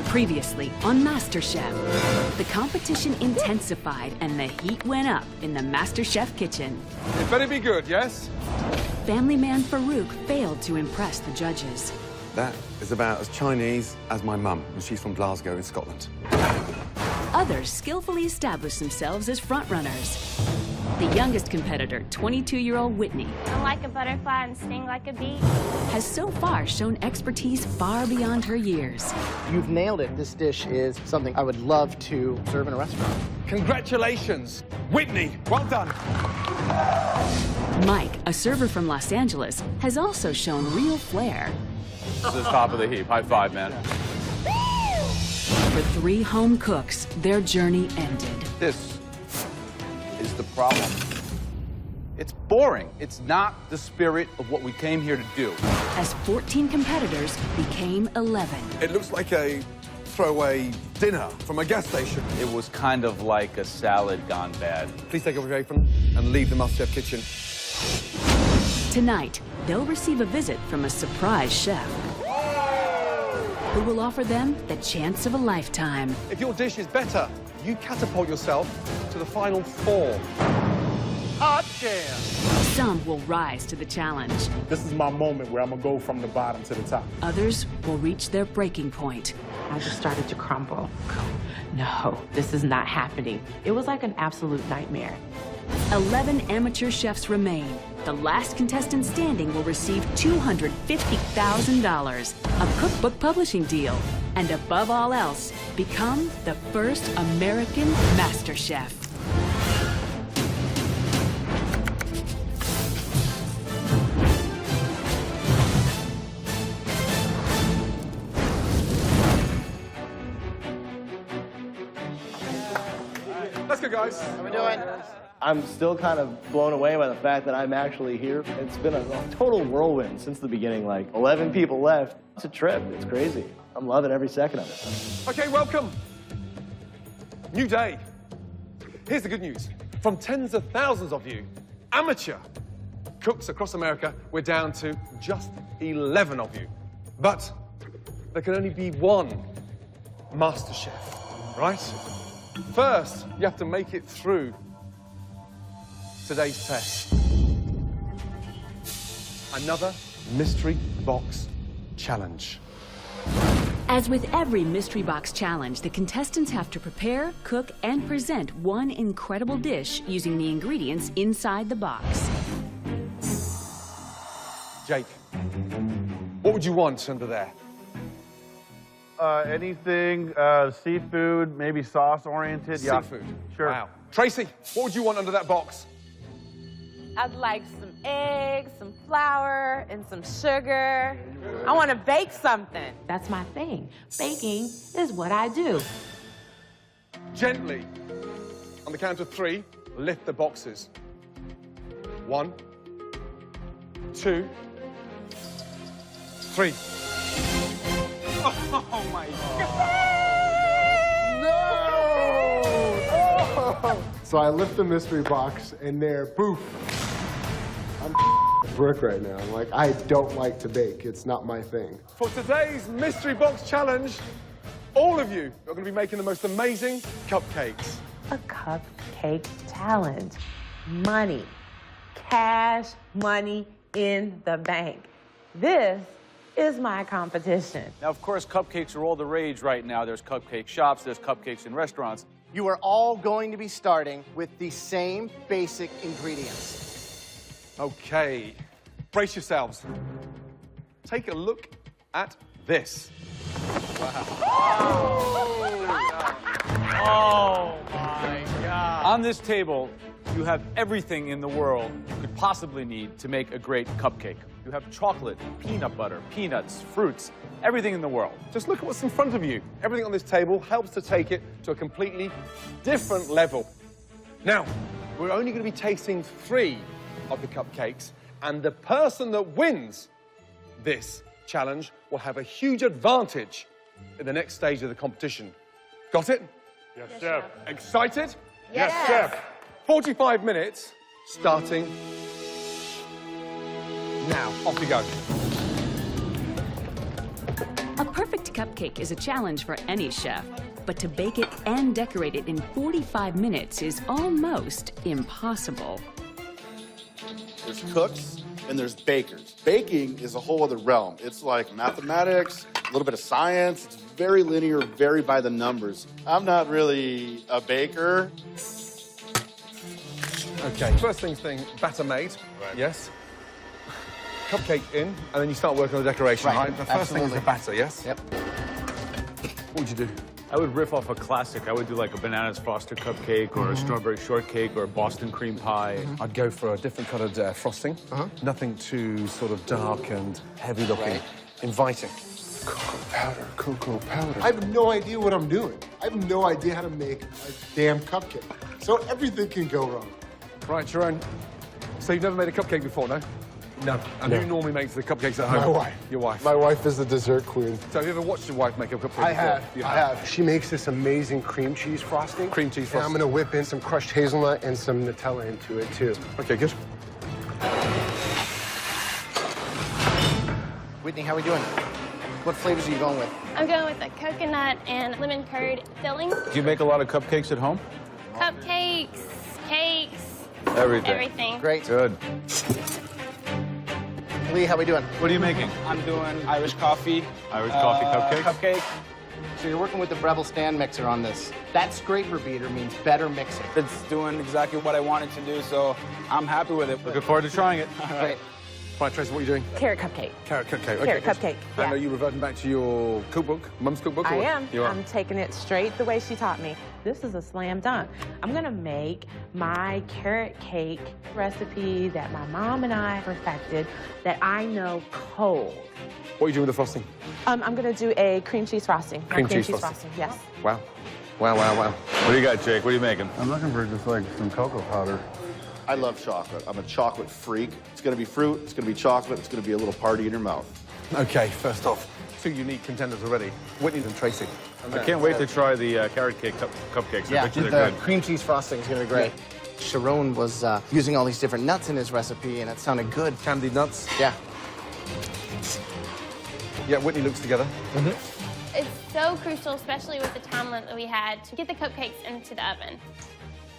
Previously on Masterchef, the competition intensified and the heat went up in the Masterchef kitchen. It better be good, yes? Family man Farouk failed to impress the judges. That is about as Chinese as my mum, and she's from Glasgow in Scotland. Others skillfully established themselves as frontrunners. The youngest competitor, 22-year-old Whitney, I like a butterfly and sting like a bee, has so far shown expertise far beyond her years. You've nailed it. This dish is something I would love to serve in a restaurant. Congratulations, Whitney. Well done. Mike, a server from Los Angeles, has also shown real flair. This is top of the heap. High five, man. For 3 home cooks, their journey ended. This is the problem. It's boring. It's not the spirit of what we came here to do. As 14 competitors became 11. It looks like a throwaway dinner from a gas station. It was kind of like a salad gone bad. Please take off your apron and leave the Masterchef kitchen. Tonight, they'll receive a visit from a surprise chef who will offer them the chance of a lifetime. If your dish is better, you catapult yourself to the final 4. Hot damn! Some will rise to the challenge. This is my moment where I'm gonna go from the bottom to the top. Others will reach their breaking point. I just started to crumble. No, this is not happening. It was like an absolute nightmare. 11 amateur chefs remain. The last contestant standing will receive $250,000, a cookbook publishing deal, and above all else, become the first American Master Chef. Let's go, guys. How we doing? I'm still kind of blown away by the fact that I'm actually here. It's been a total whirlwind since the beginning. Like 11 people left. It's a trip. It's crazy. I'm loving every second of it. Okay, welcome. New day. Here's the good news. From tens of thousands of you, amateur cooks across America, we're down to just 11 of you. But there can only be one Master Chef, right? First, you have to make it through today's test. Another mystery box challenge. As with every mystery box challenge, the contestants have to prepare, cook, and present one incredible dish using the ingredients inside the box. Jake, what would you want under there? Anything seafood, maybe sauce-oriented. Yeah. Seafood. Sure. Wow. Tracy, what would you want under that box? I'd like some eggs, some flour, and some sugar. I want to bake something. That's my thing. Baking is what I do. Gently, on the count of 3, lift the boxes. 1, 2, 3. Oh my God. No! So I lift the mystery box, and there, poof. I'm brick right now. I'm like, I don't like to bake. It's not my thing. For today's mystery box challenge, all of you are going to be making the most amazing cupcakes. A cupcake challenge. Money. Cash money in the bank. This is my competition. Now, of course, cupcakes are all the rage right now. There's cupcake shops, there's cupcakes in restaurants. You are all going to be starting with the same basic ingredients. Okay, brace yourselves. Take a look at this. Oh, my God. On this table, you have everything in the world you could possibly need to make a great cupcake. You have chocolate, peanut butter, peanuts, fruits, everything in the world. Just look at what's in front of you. Everything on this table helps to take it to a completely different level. Now, we're only going to be tasting 3 of the cupcakes, and the person that wins this challenge will have a huge advantage in the next stage of the competition. Got it? Yes, chef. Excited? Yes, chef. 45 minutes, starting now. Off you go. A perfect cupcake is a challenge for any chef, but to bake it and decorate it in 45 minutes is almost impossible. There's cooks and there's bakers. Baking is a whole other realm. It's like mathematics, a little bit of science. It's very linear, very by the numbers. I'm not really a baker. Okay, first thing, batter made. Right. Yes. Cupcake in, and then you start working on the decoration, right? The first thing is the batter, yes? Yep. What would you do? I would riff off a classic. I would do like a bananas frosted cupcake or a strawberry shortcake or a Boston cream pie. I'd go for a different coloured frosting. Nothing too sort of dark and heavy looking. Right. Inviting. Cocoa powder. I have no idea what I'm doing. I have no idea how to make a damn cupcake. So everything can go wrong. Right, Aarón. So you've never made a cupcake before, no? No. And who normally makes the cupcakes at home? My wife. Your wife. My wife is the dessert queen. So have you ever watched your wife make a cupcake I before? have. You I have. She makes this amazing cream cheese frosting. Cream cheese frosting. And I'm going to whip in some crushed hazelnut and some Nutella into it, too. Okay, good. Whitney, how are we doing? What flavors are you going with? I'm going with a coconut and lemon curd filling. Do you make a lot of cupcakes at home? Cupcakes, cakes, Everything. everything. Great. Good. Lee, how are we doing? What are you making? I'm doing Irish coffee. Irish coffee cupcakes? Cupcake. So you're working with the Breville stand mixer on this. That scraper beater means better mixing. It's doing exactly what I wanted to do, so I'm happy with it. Looking forward to trying it. Great. Right, Tracy, what are you doing? Carrot cupcake. Carrot cupcake. Okay, Carrot good. cupcake, And yeah. are you reverting back to your cookbook, Mum's cookbook? I or- am. You are? I'm taking it straight the way she taught me. This is a slam dunk. I'm gonna make my carrot cake recipe that my mom and I perfected that I know cold. What are you doing with the frosting? I'm gonna do a cream cheese frosting. Cream cheese frosting, yes. Wow. Wow, wow, wow. What do you got, Jake? What are you making? I'm looking for just like some cocoa powder. I love chocolate. I'm a chocolate freak. It's gonna be fruit, it's gonna be chocolate, it's gonna be a little party in your mouth. Okay, first off, two unique contenders already, Whitney and Tracy. I can't wait to try the carrot cake cupcakes. Yeah, I bet you the they're good. cream cheese frosting is going to be great. Sharon was using all these different nuts in his recipe, and it sounded good. Candied nuts. Yeah. Yeah, Whitney looks together. It's so crucial, especially with the time limit that we had, to get the cupcakes into the oven.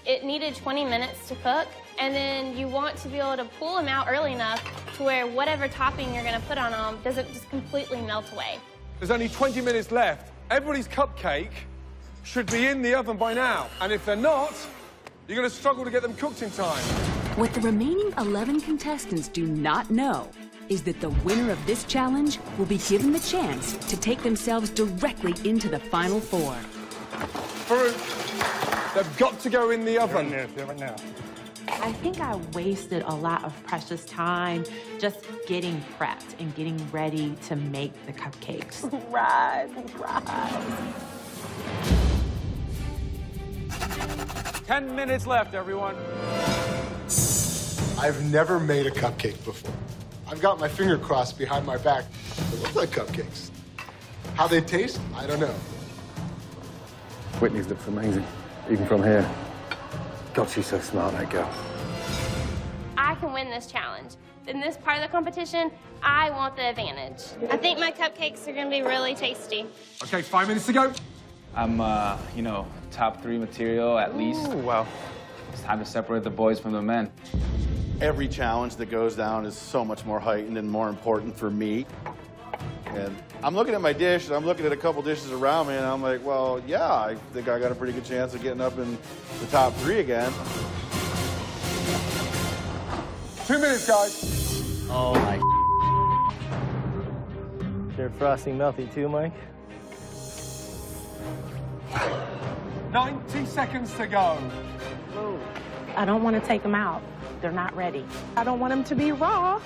It needed 20 minutes to cook, and then you want to be able to pull them out early enough to where whatever topping you're going to put on them doesn't just completely melt away. There's only 20 minutes left. Everybody's cupcake should be in the oven by now. And if they're not, you're going to struggle to get them cooked in time. What the remaining 11 contestants do not know is that the winner of this challenge will be given the chance to take themselves directly into the final four. Fruit, they've got to go in the oven. Right now. I think I wasted a lot of precious time just getting prepped and getting ready to make the cupcakes. Rise. 10 minutes left, everyone. I've never made a cupcake before. I've got my finger crossed behind my back. They look like cupcakes. How they taste, I don't know. Whitney's looks amazing, even from here. God, she's so smart, that girl. I can win this challenge. In this part of the competition, I want the advantage. I think my cupcakes are going to be really tasty. Okay, 5 minutes to go. I'm, top 3 material at least. Ooh, wow. It's time to separate the boys from the men. Every challenge that goes down is so much more heightened and more important for me. And I'm looking at my dish, and I'm looking at a couple dishes around me, and I'm like, well, yeah, I think I got a pretty good chance of getting up in the top 3 again. 2 minutes, guys. Oh, my. They're frosting melty too, Mike? 90 seconds to go. I don't want to take them out. They're not ready. I don't want them to be raw.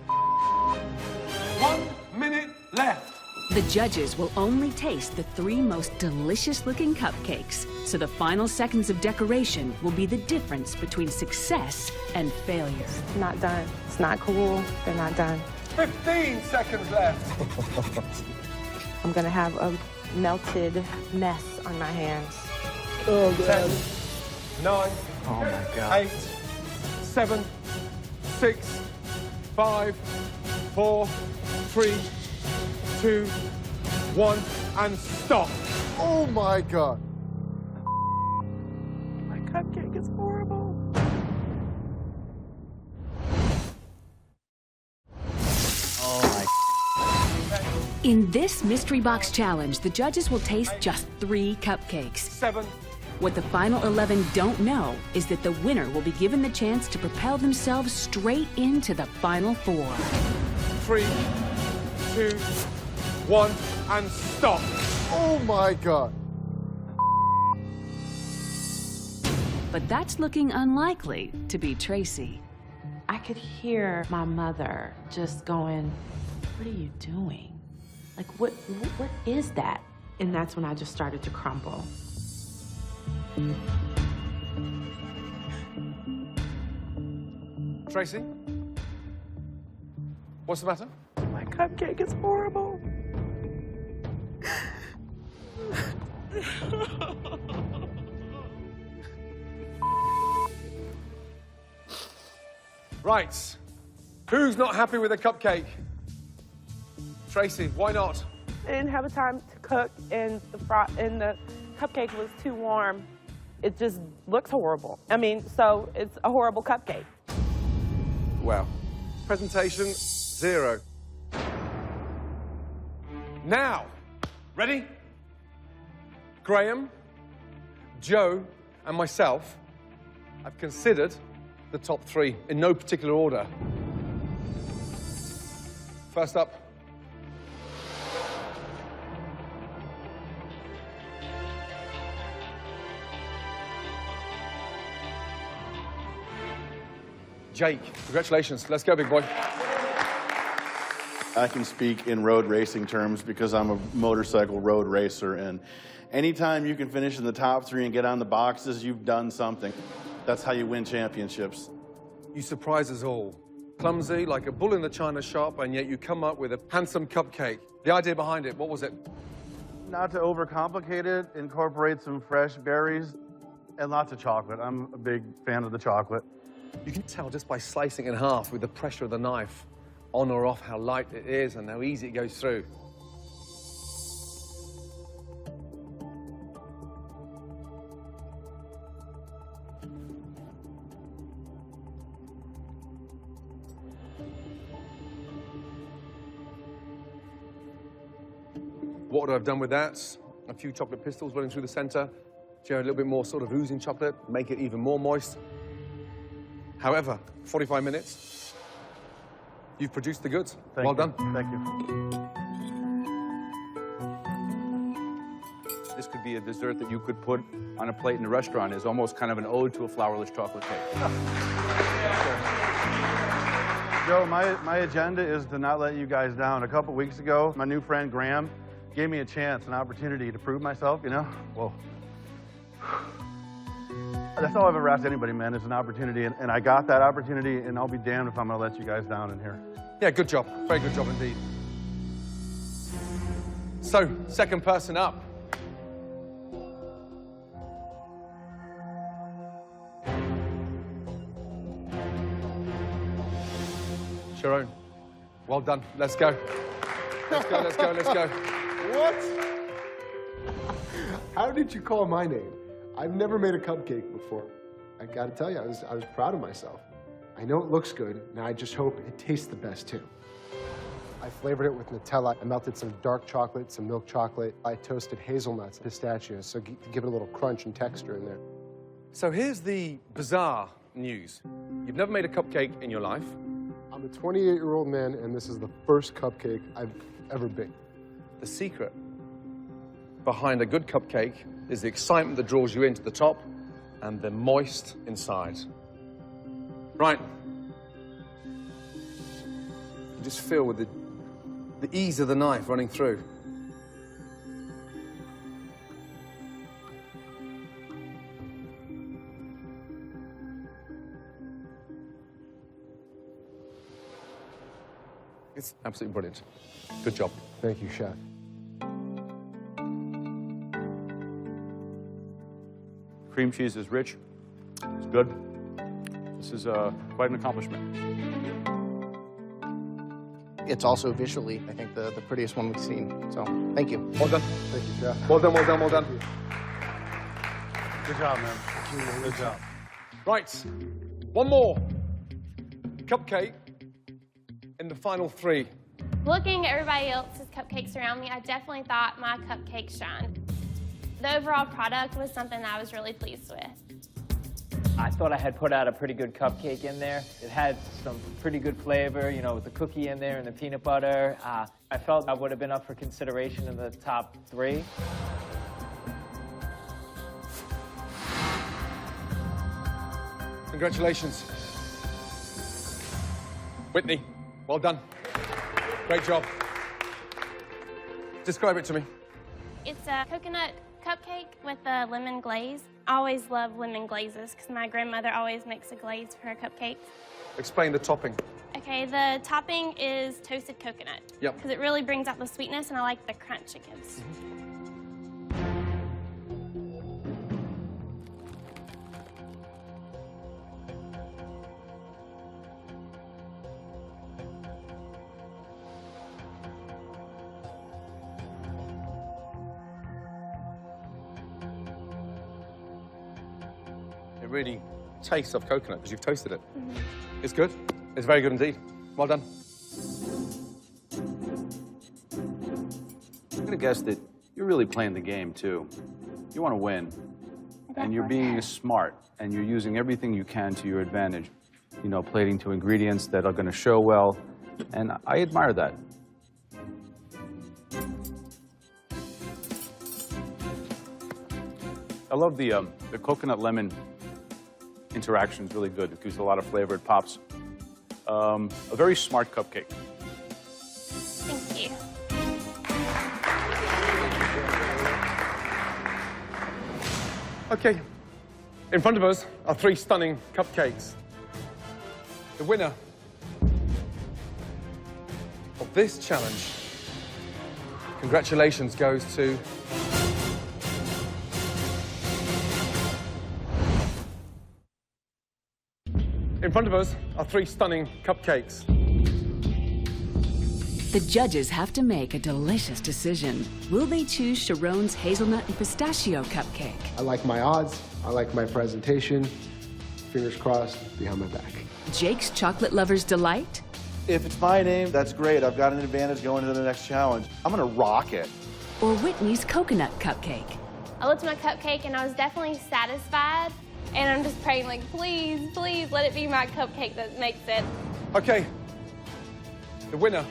1 minute left. The judges will only taste the 3 most delicious-looking cupcakes, so the final seconds of decoration will be the difference between success and failure. It's not done. It's not cool. They're not done. 15 seconds left. I'm gonna have a melted mess on my hands. Oh, God. 10, 9, Oh, my God. 8, 7, 6, 5, 4, 3, 2, 1, and stop. Oh my God. My cupcake is horrible. In this mystery box challenge, the judges will taste just 3 cupcakes. 7. What the final 11 don't know is that the winner will be given the chance to propel themselves straight into the final 4. 3, 2, 1, and stop. Oh my God. But that's looking unlikely to be Tracy. I could hear my mother just going, "What are you doing? Like, what is that?" And that's when I just started to crumble. Tracy? What's the matter? My cupcake is horrible. Right. Who's not happy with a cupcake? Tracy, why not? I didn't have time to cook, and the cupcake was too warm. It just looks horrible. I mean, so it's a horrible cupcake. Well, presentation 0. Now, ready? Graham, Joe, and myself have considered the top 3 in no particular order. First up, Jake. Congratulations. Let's go, big boy. I can speak in road racing terms because I'm a motorcycle road racer, and anytime you can finish in the top 3 and get on the boxes, you've done something. That's how you win championships. You surprise us all. Clumsy, like a bull in the china shop, and yet you come up with a handsome cupcake. The idea behind it, what was it? Not to overcomplicate it, incorporate some fresh berries and lots of chocolate. I'm a big fan of the chocolate. You can tell just by slicing it in half with the pressure of the knife, on or off, how light it is and how easy it goes through. What would I have done with that? A few chocolate pistils running through the center. A little bit more sort of oozing chocolate, make it even more moist. However, 45 minutes, you've produced the goods. Well done. Thank you. This could be a dessert that you could put on a plate in a restaurant. It's almost kind of an ode to a flourless chocolate cake. Joe, my agenda is to not let you guys down. A couple weeks ago, my new friend Graham gave me a chance, an opportunity to prove myself, you know? Whoa. That's all I've ever asked anybody, man, is an opportunity, and I got that opportunity, and I'll be damned if I'm gonna let you guys down in here. Yeah, good job. Very good job indeed. So, second person up. Sharon, well done. Let's go. Let's go, let's go, let's go. What? How did you call my name? I've never made a cupcake before. I gotta tell you, I was proud of myself. I know it looks good, and I just hope it tastes the best too. I flavored it with Nutella. I melted some dark chocolate, some milk chocolate. I toasted hazelnuts, pistachios, so to give it a little crunch and texture in there. So here's the bizarre news. You've never made a cupcake in your life. I'm a 28-year-old man, and this is the first cupcake I've ever baked. The secret behind a good cupcake is the excitement that draws you into the top and the moist inside. Right. You just feel with the ease of the knife running through. It's absolutely brilliant. Good job. Thank you, Chef. Cream cheese is rich. It's good. This is quite an accomplishment. It's also visually, I think, the prettiest one we've seen. So, thank you. Well done. Thank you, Chef. Well done, well done, well done. Good job, man. Good job. Right, one more. Cupcake in the final 3. Looking at everybody else's cupcakes around me, I definitely thought my cupcake shined. The overall product was something that I was really pleased with. I thought I had put out a pretty good cupcake in there. It had some pretty good flavor, you know, with the cookie in there and the peanut butter. I felt I would have been up for consideration in the top 3. Congratulations. Whitney, well done. Great job. Describe it to me. It's a coconut cupcake with a lemon glaze. I always love lemon glazes because my grandmother always makes a glaze for her cupcakes. Explain the topping. Okay, the topping is toasted coconut. Yep. Because it really brings out the sweetness, and I like the crunch it gives. It really tastes of coconut because you've toasted it. It's good. It's very good indeed. Well done. I'm gonna guess that you're really playing the game too. You want to win, and you're being smart, and you're using everything you can to your advantage. You know, plating to ingredients that are going to show well, and I admire that. I love the coconut lemon interaction is really good. It gives a lot of flavor. It pops. A very smart cupcake. Thank you. Okay, in front of us are 3 stunning cupcakes. The winner of this challenge, congratulations, goes to in front of us are 3 stunning cupcakes. The judges have to make a delicious decision. Will they choose Sharon's hazelnut and pistachio cupcake? I like my odds. I like my presentation. Fingers crossed, behind my back. Jake's chocolate lover's delight? If it's my name, that's great. I've got an advantage going into the next challenge. I'm gonna rock it. Or Whitney's coconut cupcake? I looked at my cupcake and I was definitely satisfied. And I'm just praying, like, please, please let it be my cupcake that makes it. Okay, the winner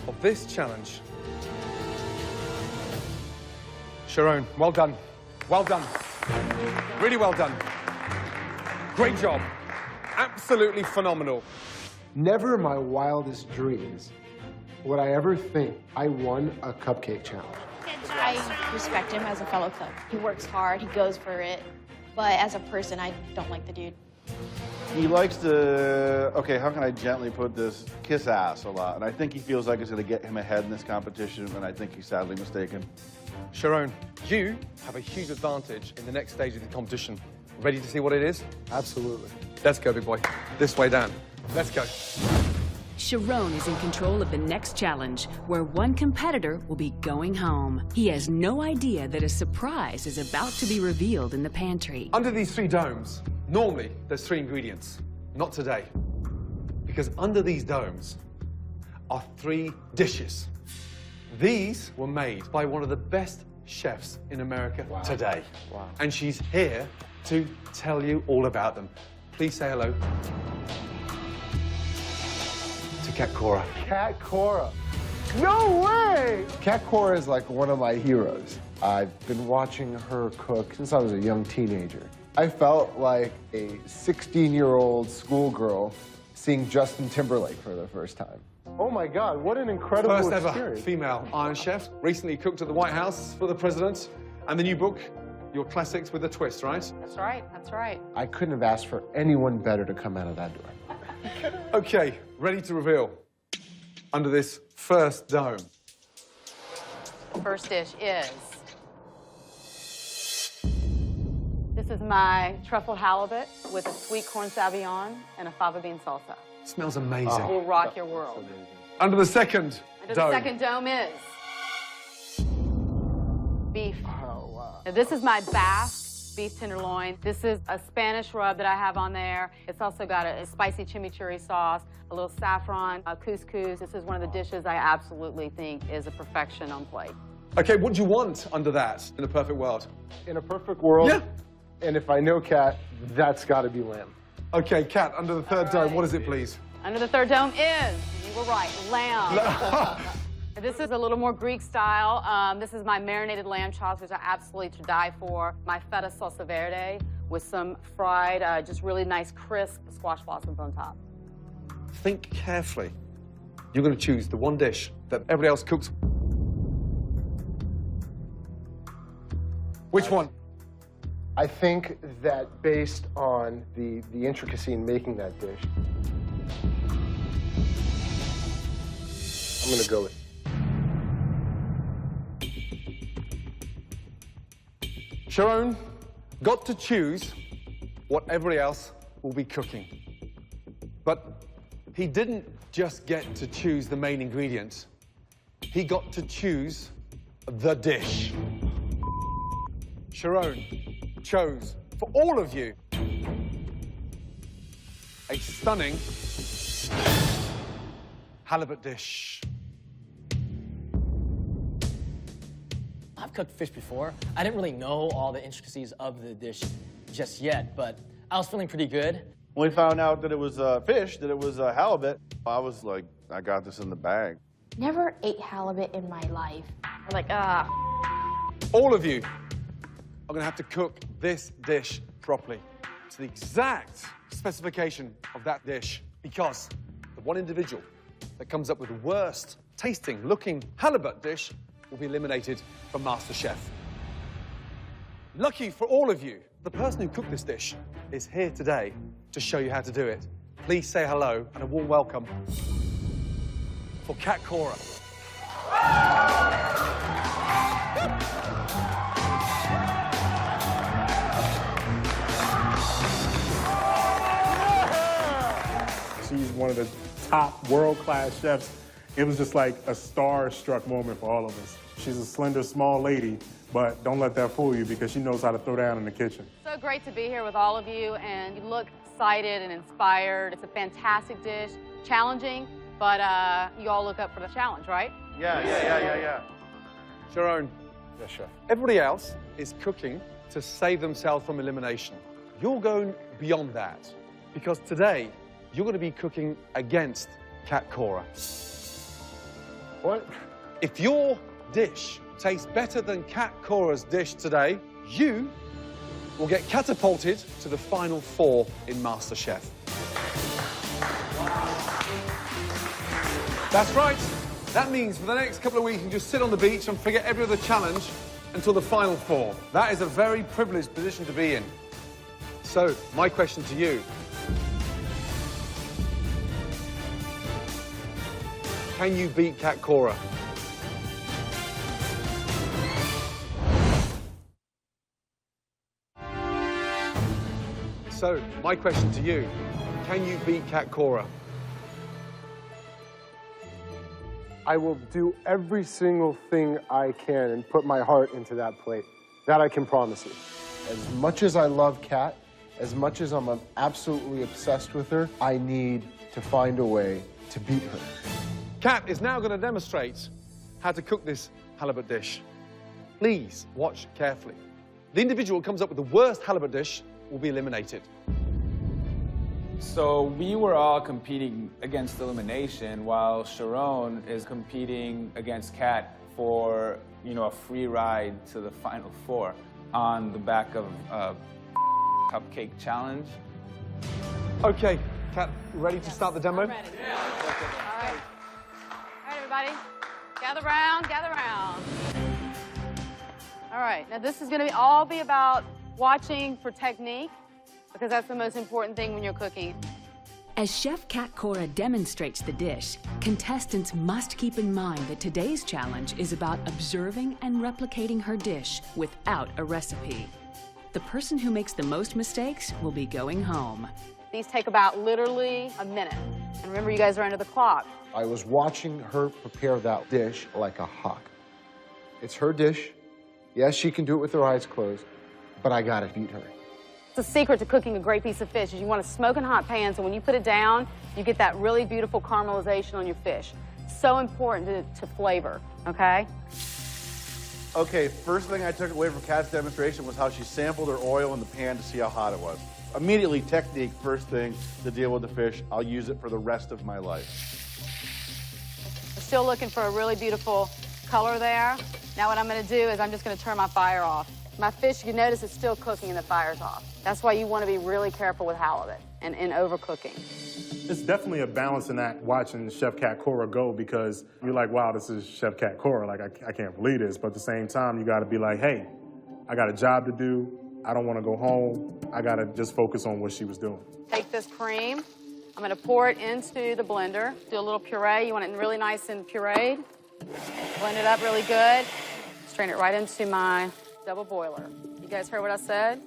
of this challenge, Sharon, well done. Well done. Really well done. Great job. Absolutely phenomenal. Never in my wildest dreams would I ever think I won a cupcake challenge. I respect him as a fellow cook. He works hard, he goes for it. But as a person, I don't like the dude. He likes to, okay, how can I gently put this, kiss ass a lot. And I think he feels like it's gonna get him ahead in this competition, and I think he's sadly mistaken. Sharon, you have a huge advantage in the next stage of the competition. Ready to see what it is? Absolutely. Let's go, big boy. This way down. Let's go. Sharon is in control of the next challenge, where one competitor will be going home. He has no idea that a surprise is about to be revealed in the pantry. Under these 3 domes, normally there's 3 ingredients. Not today. Because under these domes are 3 dishes. These were made by one of the best chefs in America today. Wow. And she's here to tell you all about them. Please say hello to Cat Cora. Cat Cora. No way! Cat Cora is like one of my heroes. I've been watching her cook since I was a young teenager. I felt like a 16-year-old schoolgirl seeing Justin Timberlake for the first time. Oh my God, what an incredible First experience. ever female Iron Chef, recently cooked at the White House for the president. And the new book, Your Classics with a Twist, right? That's right, that's right. I couldn't have asked for anyone better to come out of that door. Okay, ready to reveal. Under this first dome. First dish is... This is my truffle halibut with a sweet corn sauvignon and a fava bean salsa. Smells amazing. Will rock your world. Under the second Under dome. the second dome is beef. Oh, wow. Now, this is my Basque beef tenderloin. This is a Spanish rub that I have on there. It's also got a spicy chimichurri sauce, a little saffron, couscous. This is one of the dishes I absolutely think is a perfection on plate. Okay, what do you want under that in a perfect world? In a perfect world, yeah. And if I know Kat, that's got to be lamb. Okay, Kat, under the third dome, what is it, please? Under the third dome is, you were right, lamb. This is a little more Greek style. This is my marinated lamb chops, which I absolutely to die for. My feta salsa verde with some fried, just really nice crisp squash blossoms on top. Think carefully. You're going to choose the one dish that everybody else cooks. Which one? I think that based on the intricacy in making that dish, I'm going to go with Sharon got to choose what everybody else will be cooking. But he didn't just get to choose the main ingredient. He got to choose the dish. Sharon chose, for all of you, a stunning halibut dish. I've cooked fish before. I didn't really know all the intricacies of the dish just yet, but I was feeling pretty good. When we found out that it was fish, that it was halibut, I was like, I got this in the bag. Never ate halibut in my life. I'm like, ah. All of you are going to have to cook this dish properly to the exact specification of that dish, because the one individual that comes up with the worst tasting, looking halibut dish will be eliminated from Masterchef. Lucky for all of you, the person who cooked this dish is here today to show you how to do it. Please say hello and a warm welcome for Kat Cora. She's one of the top world-class chefs. It was just like a star-struck moment for all of us. She's a slender, small lady, but don't let that fool you because she knows how to throw down in the kitchen. So great to be here with all of you, and you look excited and inspired. It's a fantastic dish, challenging, but you all look up for the challenge, right? Yeah. Sharon. Yes, chef. Everybody else is cooking to save themselves from elimination. You're going beyond that, because today you're going to be cooking against Kat Cora. What? If your dish tastes better than Kat Cora's dish today, you will get catapulted to the final 4 in MasterChef. That's right. That means for the next couple of weeks, you can just sit on the beach and forget every other challenge until the final 4. That is a very privileged position to be in. So, my question to you. Can you beat Kat Cora? So, my question to you, can you beat Kat Cora? I will do every single thing I can and put my heart into that plate. That I can promise you. As much as I love Kat, as much as I'm absolutely obsessed with her, I need to find a way to beat her. Kat is now going to demonstrate how to cook this halibut dish. Please watch carefully. The individual who comes up with the worst halibut dish will be eliminated. So we were all competing against elimination while Sharon is competing against Kat for, a free ride to the final 4 on the back of a cupcake challenge. Okay, Kat, ready to start the demo? I'm ready. Yeah. All right. All right, everybody. Gather round, gather round. All right, now this is going to all be about watching for technique, because that's the most important thing when you're cooking. As Chef Kat Cora demonstrates the dish, contestants must keep in mind that today's challenge is about observing and replicating her dish without a recipe. The person who makes the most mistakes will be going home. These take about literally a minute. And remember, you guys are under the clock. I was watching her prepare that dish like a hawk. It's her dish. Yes, she can do it with her eyes closed, but I gotta beat her. The secret to cooking a great piece of fish is you want a smoking hot pan, so when you put it down, you get that really beautiful caramelization on your fish. So important to flavor, okay? Okay, first thing I took away from Kat's demonstration was how she sampled her oil in the pan to see how hot it was. Immediately, technique, first thing to deal with the fish. I'll use it for the rest of my life. We're still looking for a really beautiful color there. Now what I'm gonna do is I'm just gonna turn my fire off. My fish, you notice it's still cooking and the fire's off. That's why you wanna be really careful with halibut and overcooking. It's definitely a balancing act watching Chef Kat Cora go, because you're like, wow, this is Chef Kat Cora. Like, I can't believe this. But at the same time, you got to be like, hey, I got a job to do. I don't want to go home. I got to just focus on what she was doing. Take this cream. I'm going to pour it into the blender. Do a little puree. You want it really nice and pureed. Blend it up really good. Strain it right into my double boiler. You guys heard what I said?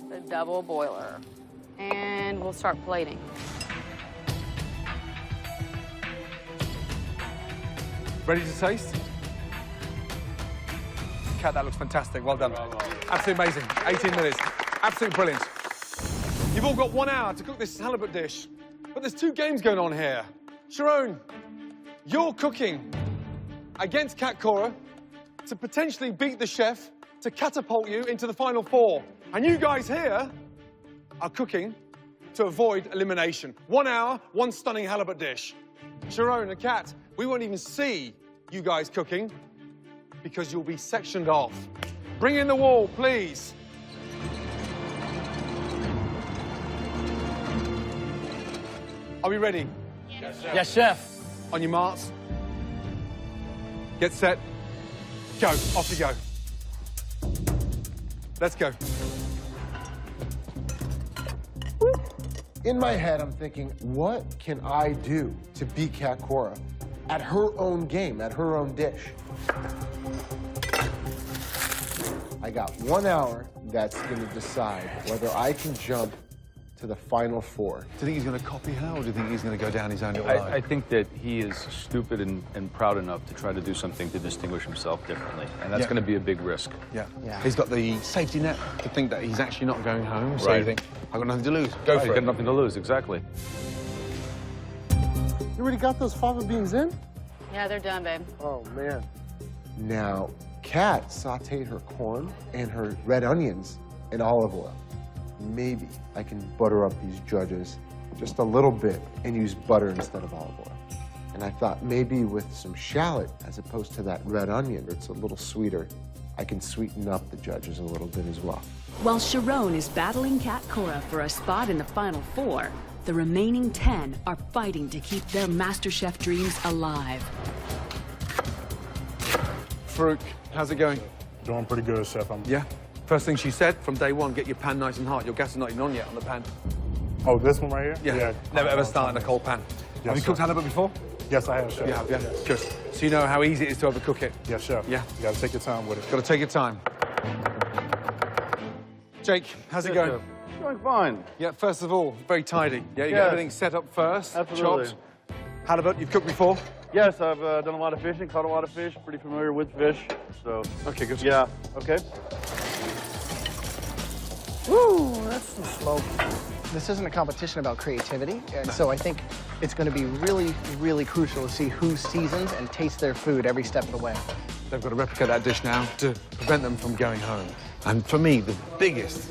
The double boiler. And we'll start plating. Ready to taste? Kat, that looks fantastic. Well done. Absolutely amazing. 18 minutes. Absolutely brilliant. You've all got 1 hour to cook this halibut dish. But there's 2 games going on here. Sharon, you're cooking against Kat Cora to potentially beat the chef, to catapult you into the final 4. And you guys here are cooking to avoid elimination. 1 hour, 1 stunning halibut dish. Sharon and Kat, we won't even see you guys cooking because you'll be sectioned off. Bring in the wall, please. Are we ready? Yes, chef. Yes, chef. On your marks. Get set. Go. Off you go. Let's go. In my head, I'm thinking, what can I do to beat Kat Cora at her own game, at her own dish? I got 1 hour that's going to decide whether I can jump to the final 4. Do you think he's going to copy her, or do you think he's going to go down his own little line? I think that he is stupid and proud enough to try to do something to distinguish himself differently, and that's going to be a big risk. Yeah. He's got the safety net to think that he's actually not going home, so Right. you think, I've got nothing to lose. Go for He's it. got nothing to lose, exactly. You already got those fava beans in? Yeah, they're done, babe. Oh, man. Now, Kat sauteed her corn and her red onions in olive oil. Maybe I can butter up these judges just a little bit and use butter instead of olive oil. And I thought maybe with some shallot, as opposed to that red onion, it's a little sweeter, I can sweeten up the judges a little bit as well. While Sharon is battling Kat Cora for a spot in the final 4, the remaining 10 are fighting to keep their MasterChef dreams alive. Farouk, how's it going? Doing pretty good, Chef. Yeah? First thing she said from day 1, get your pan nice and hot. Your gas is not even on yet on the pan. Oh, this one right here? Yeah. Never ever start in a cold pan. Have you cooked halibut before? Yes, I have, Chef. You have, yeah? Good. So you know how easy it is to overcook it? Yes, Chef. Yeah? You got to take your time with it. Got to take your time. Jake, how's it going? Going fine. Yeah, first of all, very tidy. Yeah, you Yes. got everything set up first. Absolutely. Chopped. Halibut, you've cooked before? Yes, I've done a lot of fishing, caught a lot of fish, pretty familiar with fish, so. Okay, good. Yeah, okay. Woo, that's some smoke. This isn't a competition about creativity, and so I think it's going to be really, really crucial to see who seasons and tastes their food every step of the way. They've got to replicate that dish now to prevent them from going home. And for me, the biggest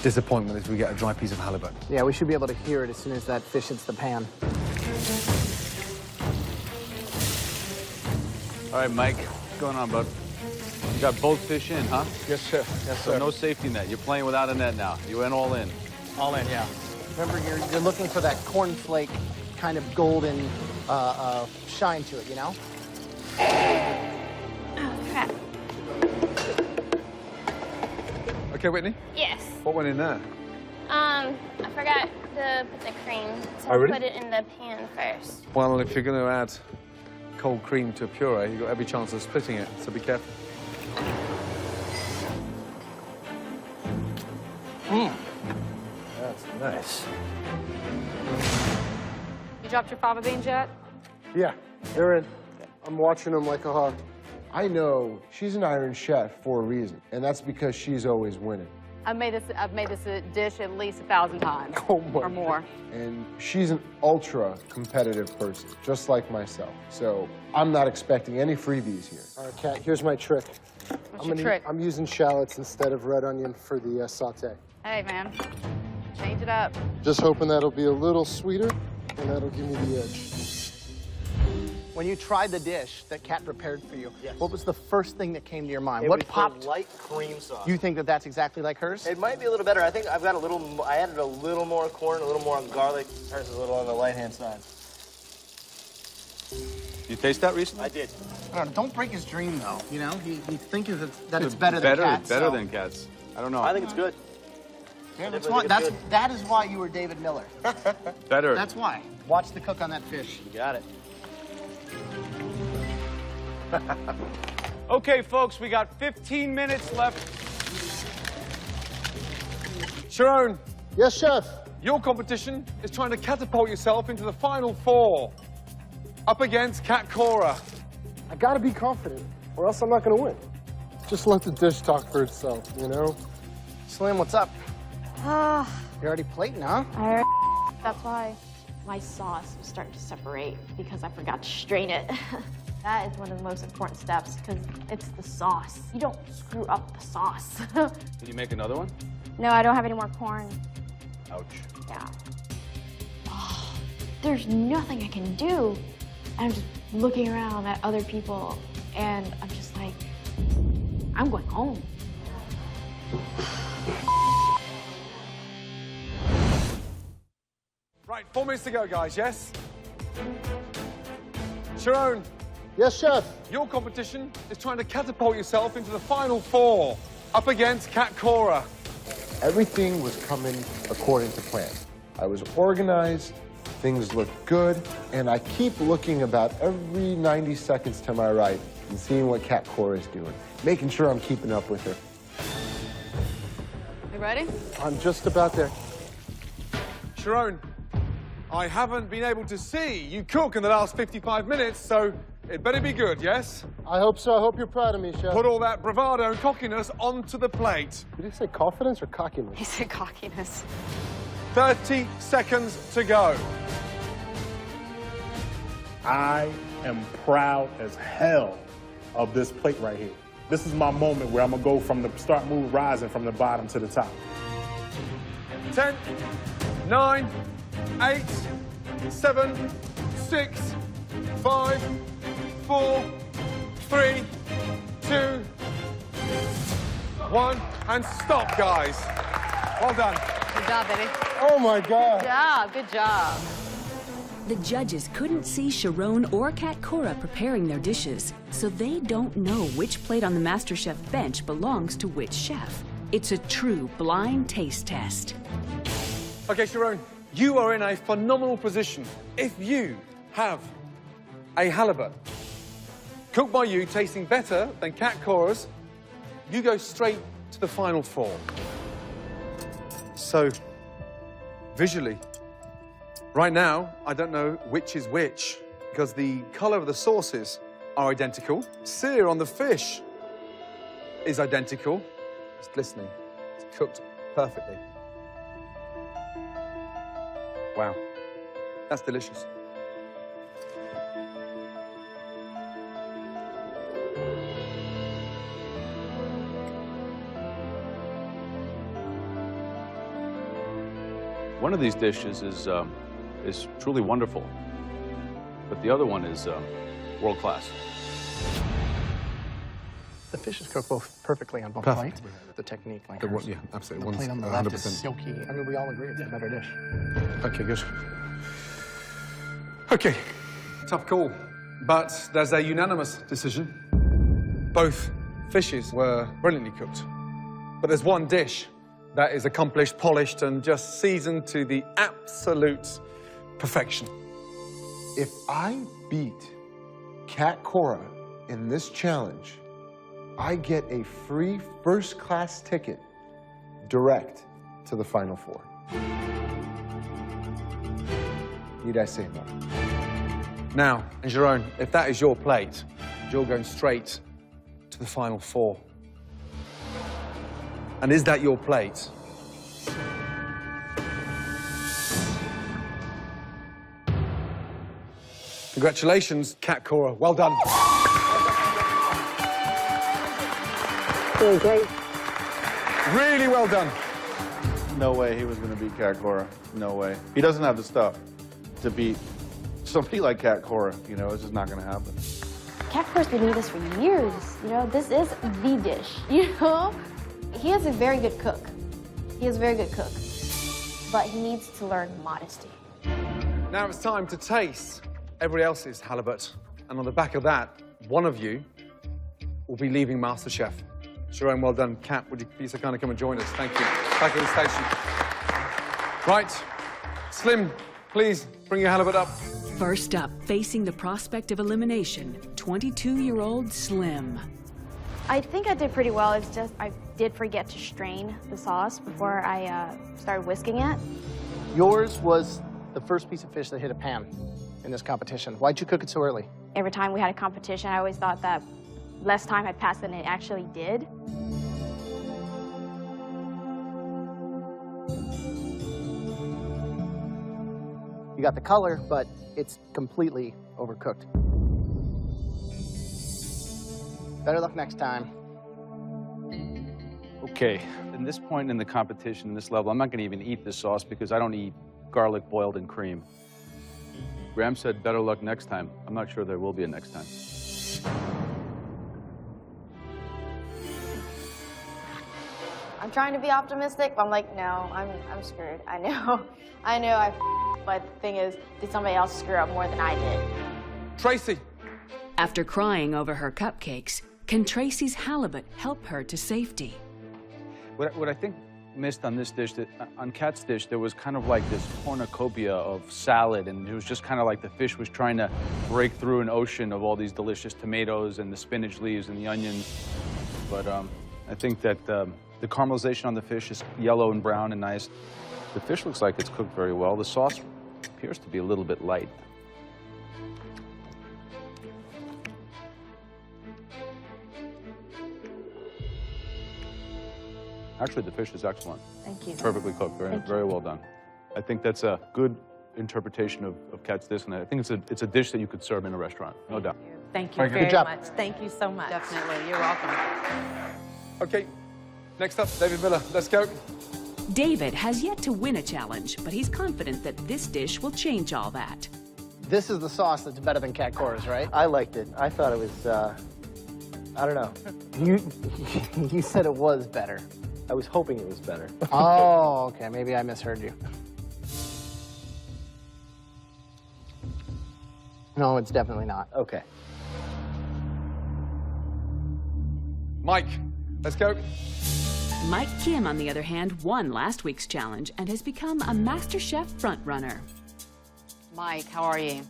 disappointment is we get a dry piece of halibut. Yeah, we should be able to hear it as soon as that fish hits the pan. All right, Mike, what's going on, bud? You got both fish in, huh? Yes, sir. Yes, So sir. no safety net. You're playing without a net now. You went all in. All in, yeah. Remember, you're looking for that cornflake kind of golden shine to it, you know? Oh, crap. Okay, Whitney? Yes. What went in there? I forgot to put the cream, so Oh, really? put it in the pan first. Well, if you're going to add cold cream to a puree, you've got every chance of splitting it, so be careful. That's nice. You You dropped your fava beans yet? Yeah, they're in. I'm watching them like a hawk. I know she's an Iron Chef for a reason, and that's because she's always winning. I've made this a dish at least 1,000 times or more. And she's an ultra competitive person, just like myself. So I'm not expecting any freebies here. All right, Kat, here's my trick. What's your trick? I'm using shallots instead of red onion for the sauté. Hey, man, change it up. Just hoping that'll be a little sweeter, and that'll give me the edge. When you tried the dish that Kat prepared for you, Yes. what was the first thing that came to your mind? It What was the popped? light cream sauce. You think that that's exactly like hers? It might be a little better. I think I've got a little, I added a little more corn, a little more garlic. Hers is a little on the light-hand side. You taste that recently? I did. Don't break his dream, though. You know, he thinks that it's better than Kat's. Better so. than Kat's. I don't know. I think it's good. Yeah, that is why you were David Miller. Better. That's why. Watch the cook on that fish. You got it. Okay, folks, we got 15 minutes left. Sharon. Yes, Chef. Your competition is trying to catapult yourself into the final four. Up against Kat Cora. I gotta be confident, or else I'm not gonna win. Just let the dish talk for itself, you know? Slim, what's up? You're already plating, huh? That's why my sauce was starting to separate, because I forgot to strain it. That is one of the most important steps, because it's the sauce. You don't screw up the sauce. Did you make another one? No, I don't have any more corn. Ouch. Yeah. Oh, there's nothing I can do. I'm just looking around at other people, and I'm just like, I'm going home. Right, 4 minutes to go, guys, yes? Sharon. Yes, Chef. Your competition is trying to catapult yourself into the final four. Up against Kat Cora. Everything was coming according to plan. I was organized, things looked good, and I keep looking about every 90 seconds to my right and seeing what Kat Cora is doing, making sure I'm keeping up with her. You ready? I'm just about there. Sharon, I haven't been able to see you cook in the last 55 minutes, so it better be good, yes? I hope so. I hope you're proud of me, Chef. Put all that bravado and cockiness onto the plate. Did he say confidence or cockiness? He said cockiness. 30 seconds to go. I am proud as hell of this plate right here. This is my moment where I'm gonna go from the start move rising from the bottom to the top. 10, 9, 8, 7, 6, 5, 4, 3, 2, 1, and stop, guys. Well done. Good job, baby. Oh my God. Good job, good job. The judges couldn't see Sharon or Kat Cora preparing their dishes, so they don't know which plate on the MasterChef bench belongs to which chef. It's a true blind taste test. Okay, Sharon, you are in a phenomenal position. If you have a halibut cooked by you, tasting better than Kat Cora's, you go straight to the final four. So, visually, right now, I don't know which is which, because the color of the sauces are identical. Sear on the fish is identical. It's glistening. It's cooked perfectly. Wow. That's delicious. One of these dishes is truly wonderful, but the other one is world class. The fish is cooked both perfectly on both Perfect. plates. The technique, like The hers. one- yeah, absolutely. The plate on the One's left is 100%. silky. I mean, we all agree it's the better dish. Okay, good. Okay, tough call, but there's a unanimous decision. Both fishes were brilliantly cooked, but there's one dish that is accomplished, polished, and just seasoned to the absolute perfection. If I beat Kat Cora in this challenge, I get a free first-class ticket direct to the Final Four. Need I say more? Now, and Jerome, if that is your plate, you're going straight to the final four. And is that your plate? Congratulations, Kat Cora. Well done. Great. Really well done. No way he was going to beat Kat Cora. No way. He doesn't have the stuff to beat somebody like Kat Cora. You know, it's just not going to happen. Kat Cora's been doing this for years. You know, this is the dish. You know, he is a very good cook. He is a very good cook, but he needs to learn modesty. Now it's time to taste everybody else's halibut. And on the back of that, one of you will be leaving MasterChef. Jerome, well done. Kat, would you please kind of come and join us? Thank you. Back at the station. Right. Slim, please bring your halibut up. First up, facing the prospect of elimination, 22-year-old Slim. I think I did pretty well. It's just I did forget to strain the sauce before I started whisking it. Yours was the first piece of fish that hit a pan in this competition. Why'd you cook it so early? Every time we had a competition, I always thought that less time had passed than it actually did. You got the color, but it's completely overcooked. Better luck next time. Okay, in this point in the competition, in this level, I'm not gonna even eat this sauce because I don't eat garlic boiled in cream. Graham said better luck next time. I'm not sure there will be a next time. I'm trying to be optimistic, but I'm like, no, I'm screwed. I know, but the thing is, did somebody else screw up more than I did? Tracy. After crying over her cupcakes, can Tracy's halibut help her to safety? What I think missed on this dish, on Kat's dish, there was kind of like this cornucopia of salad, and it was just kind of like the fish was trying to break through an ocean of all these delicious tomatoes and the spinach leaves and the onions. But I think that the caramelization on the fish is yellow and brown and nice. The fish looks like it's cooked very well. The sauce appears to be a little bit light. Actually, the fish is excellent. Thank you. Perfectly cooked, very well done. I think that's a good interpretation of Kat's dish, and I think it's a dish that you could serve in a restaurant, no doubt. Thank you very much. Thank you so much. Definitely, you're welcome. Okay, next up, David Miller. Let's go. David has yet to win a challenge, but he's confident that this dish will change all that. This is the sauce that's better than Kat Cora's, right? I liked it. I thought it was, I don't know. You said it was better. I was hoping it was better. Oh, okay. Maybe I misheard you. No, it's definitely not. Okay. Mike, let's go. Mike Kim, on the other hand, won last week's challenge and has become a MasterChef frontrunner. Mike, how are you?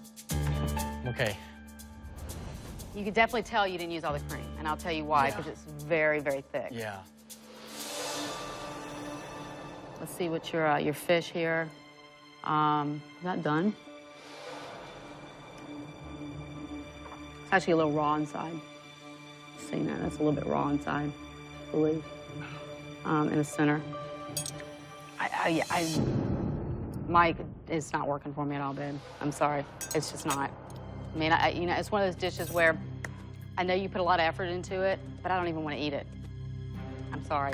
Okay. You can definitely tell you didn't use all the cream, and I'll tell you why, because it's very, very thick. Yeah. Let's see what your fish here. Is that done? It's actually a little raw inside. See that? That's a little bit raw inside, I believe. In the center. Mike, it's not working for me at all, babe. I'm sorry. It's just not. I mean, you know, it's one of those dishes where I know you put a lot of effort into it, but I don't even want to eat it. I'm sorry.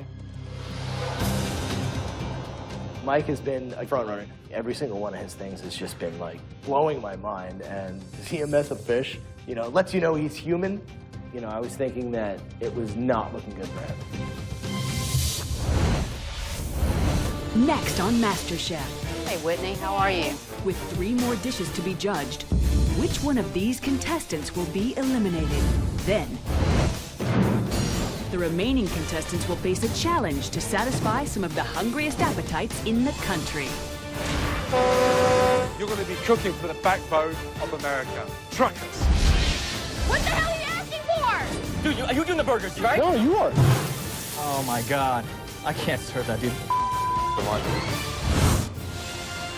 Mike has been a front runner. Every single one of his things has just been like blowing my mind. And to see a mess of fish, you know, it lets you know he's human. You know, I was thinking that it was not looking good for him. Next on MasterChef. Hey, Whitney, how are you? With 3 more dishes to be judged, which one of these contestants will be eliminated? Then, the remaining contestants will face a challenge to satisfy some of the hungriest appetites in the country. You're going to be cooking for the backbone of America. Truckers. What the hell are you asking for? Dude, are you doing the burgers, right? No, you are. Oh my God. I can't serve that, dude.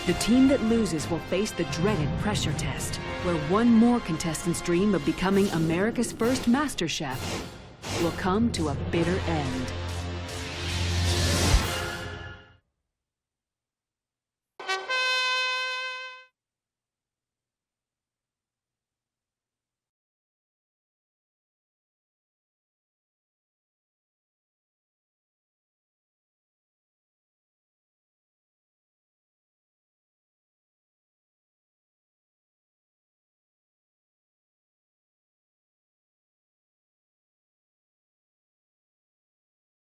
The team that loses will face the dreaded pressure test, where one more contestant's dream of becoming America's first Masterchef will come to a bitter end.